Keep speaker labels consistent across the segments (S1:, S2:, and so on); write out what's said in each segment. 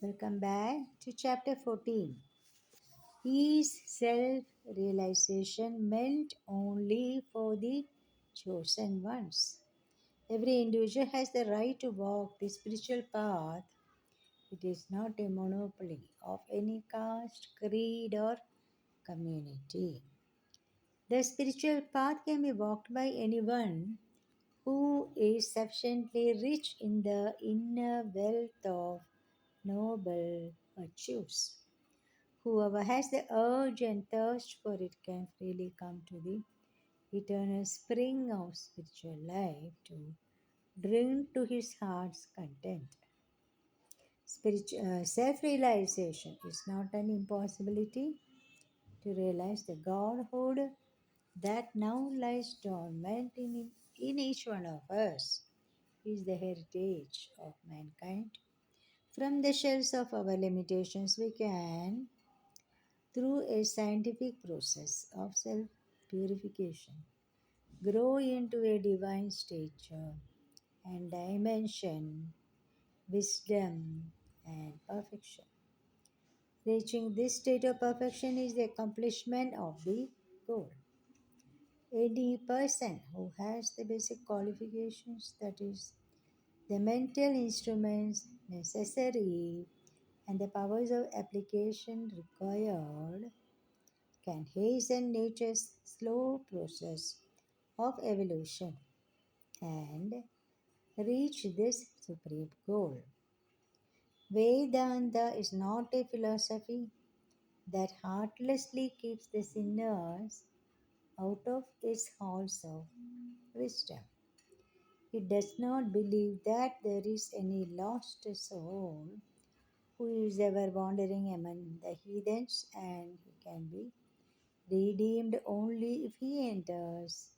S1: Welcome back to chapter 14. Is self realization meant only for the chosen ones? Every individual has the right to walk the spiritual path. It is not a monopoly of any caste, creed, or community. The spiritual path can be walked by anyone who is sufficiently rich in the inner wealth of noble virtues. Whoever has the urge and thirst for it can freely come to the eternal spring of spiritual life to drink to his heart's content. Self realization is not an impossibility. To realize the Godhood that now lies dormant in each one of us is the heritage of mankind. From the shells of our limitations, we can, through a scientific process of self purification, grow into a divine stature and dimension, wisdom, and perfection. Reaching this state of perfection is the accomplishment of the goal. Any person who has the basic qualifications, that is, the mental instruments necessary and the powers of application required, can hasten nature's slow process of evolution and reach this supreme goal. Vedanta is not a philosophy that heartlessly keeps the sinners out of its halls of wisdom. It does not believe that there is any lost soul who is ever wandering among the heathens and he can be redeemed only if he enters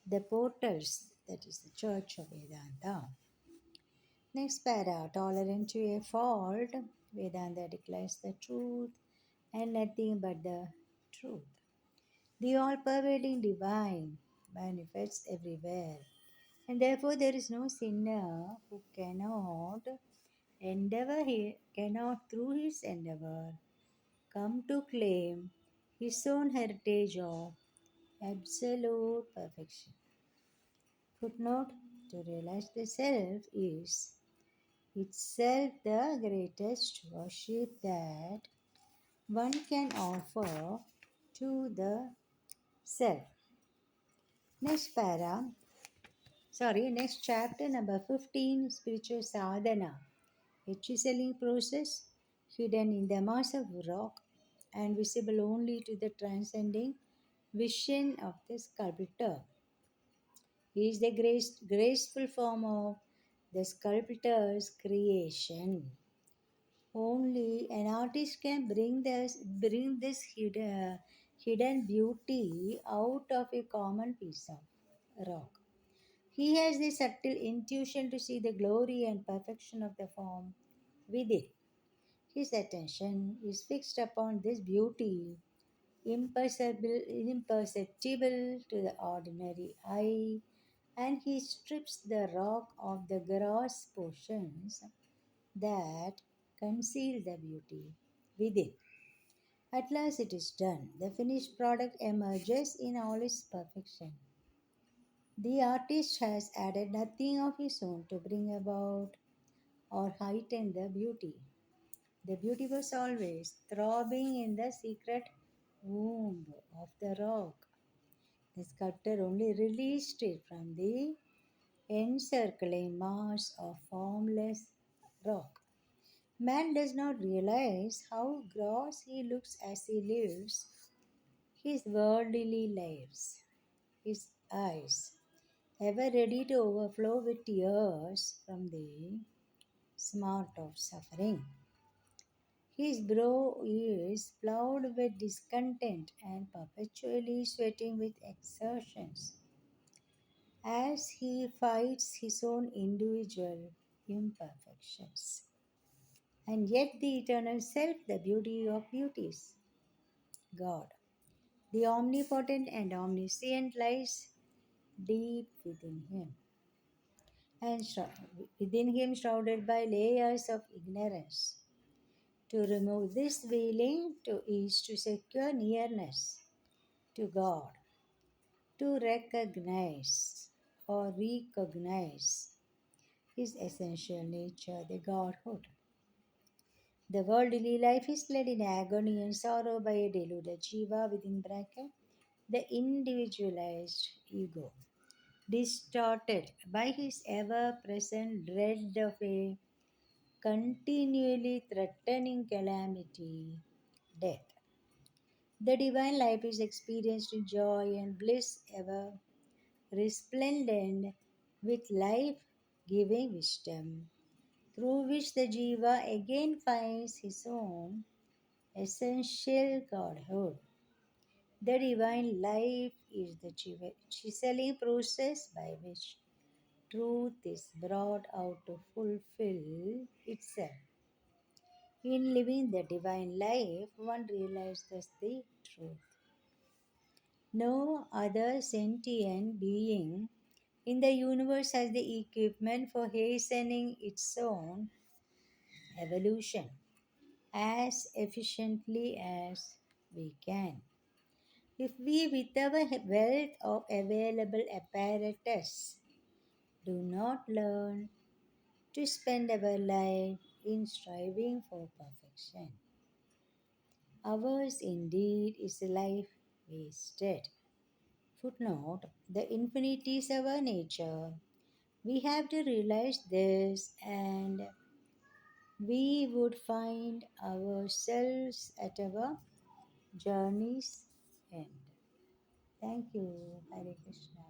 S1: the portals, that is the Church of Vedanta. Next para, tolerant to a fault, Vedanta declares the truth and nothing but the truth. The all pervading divine manifests everywhere, and therefore there is no sinner who cannot through his endeavor come to claim his own heritage of absolute perfection. Footnote: to realize the self is itself the greatest worship that one can offer to the self. Next next chapter number 15, spiritual sadhana, a chiseling process hidden in the mass of rock and visible only to the transcending vision of the sculptor. He is the graceful form of the sculptor's creation. Only an artist can bring this hidden beauty out of a common piece of rock. He has the subtle intuition to see the glory and perfection of the form within. His attention is fixed upon this beauty, imperceptible to the ordinary eye, and he strips the rock of the gross portions that conceal the beauty within. At last it is done. The finished product emerges in all its perfection. The artist has added nothing of his own to bring about or heighten the beauty. The beauty was always throbbing in the secret womb of the rock. The sculptor only released it from the encircling mass of formless rock. Man does not realize how gross he looks as he lives his worldly lives. His eyes, ever ready to overflow with tears from the smart of suffering. His brow is ploughed with discontent and perpetually sweating with exertions as he fights his own individual imperfections. And yet, the eternal self, the beauty of beauties, God, the omnipotent and omniscient, lies deep within him, and within him, shrouded by layers of ignorance. To remove this feeling to is to secure nearness to God, to recognize His essential nature, the Godhood. The worldly life is led in agony and sorrow by a deluded jiva within bracket, the individualized ego, distorted by his ever present dread of a continually threatening calamity, death. The divine life is experienced in joy and bliss ever resplendent with life giving wisdom, through which the jiva again finds his own essential godhood. The divine life is the chiseling process by which truth is brought out to fulfill itself. In living the divine life, one realizes the truth. No other sentient being in the universe has the equipment for hastening its own evolution as efficiently as we can. If we, with our wealth of available apparatus, do not learn to spend our life in striving for perfection, ours indeed is a life wasted. Footnote: the infinite is our nature. We have to realize this, and we would find ourselves at our journey's end. Thank you. Hare Krishna.